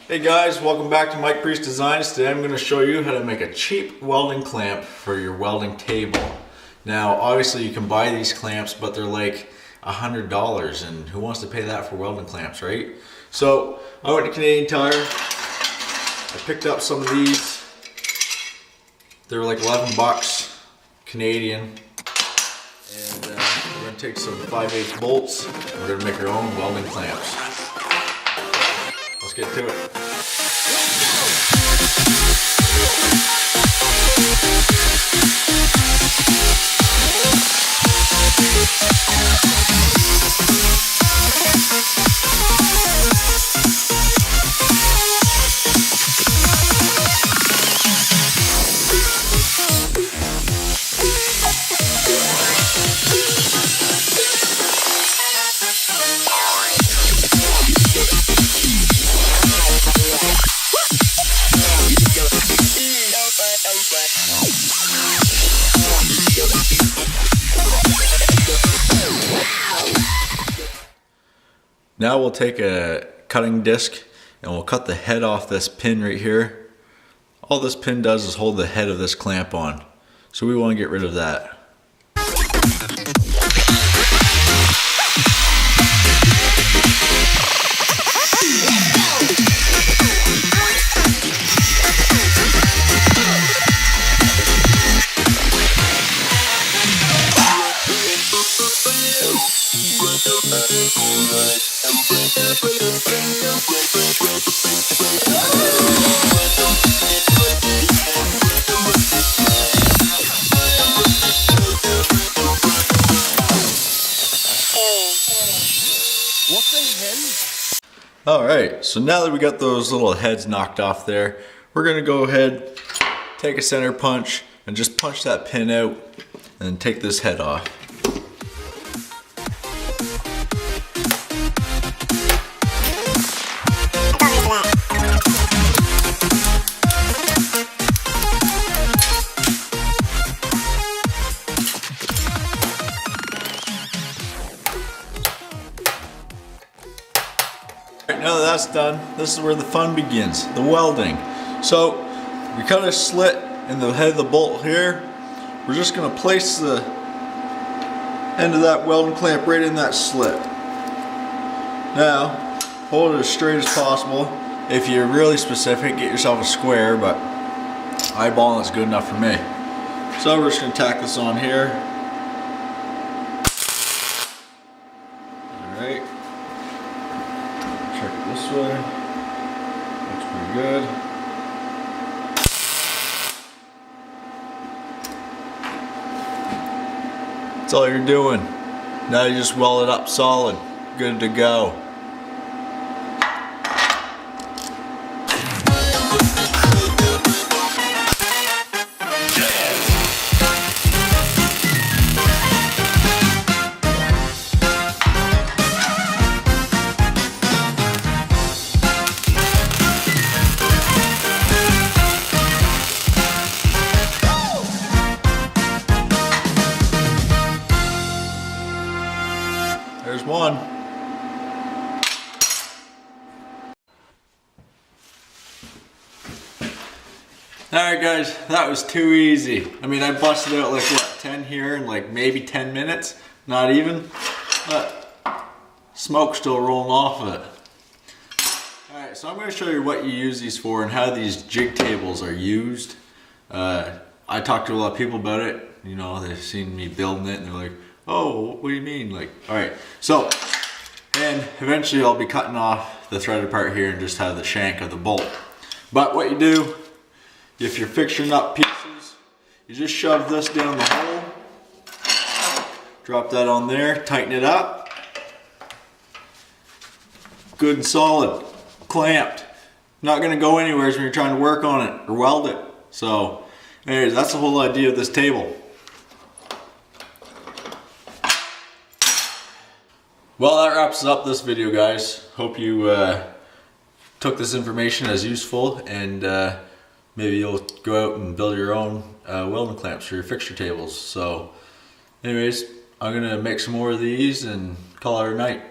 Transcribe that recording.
Hey guys, welcome back to Mike Priest Designs. Today I'm going to show you how to make a cheap welding clamp for your welding table. Now obviously you can buy these clamps, but they're like $100, and who wants to pay that for welding clamps, right? So I went to Canadian Tire, I picked up some of these. They were like 11 bucks Canadian, and we're going to take some 5/8 bolts and we're going to make our own welding clamps. Let's get to it. Now we'll take a cutting disc and we'll cut the head off this pin right here. All this pin does is hold the head of this clamp on, so we want to get rid of that. What the hell? Alright, so now that we got those little heads knocked off there, we're going to go ahead, take a center punch, and just punch that pin out, and take this head off. Alright, now that that's done, this is where the fun begins, the welding. So we cut a slit in the head of the bolt here. We're just going to place the end of that welding clamp right in that slit. Now hold it as straight as possible. If you're really specific, get yourself a square, but eyeballing is good enough for me. So we're just going to tack this on here. Alright. Check it this way. Looks pretty good. That's all you're doing. Now you just weld it up solid. Good to go. There's one. Alright guys, that was too easy. I mean, I busted out like what, 10 here in like maybe 10 minutes? Not even. But smoke's still rolling off of it. Alright, so I'm going to show you what you use these for and how these jig tables are used. I talked to a lot of people about it. You know, they've seen me building it and they're like, oh, what do you mean? Like, alright, so, and eventually I'll be cutting off the threaded part here and just have the shank of the bolt. But what you do, if you're fixturing up pieces, you just shove this down the hole, drop that on there, tighten it up, good and solid, clamped. Not going to go anywhere when you're trying to work on it or weld it. So, anyways, that's the whole idea of this table. Well, that wraps up this video, guys. Hope you took this information as useful, and maybe you'll go out and build your own welding clamps for your fixture tables. So anyways, I'm gonna make some more of these and call it a night.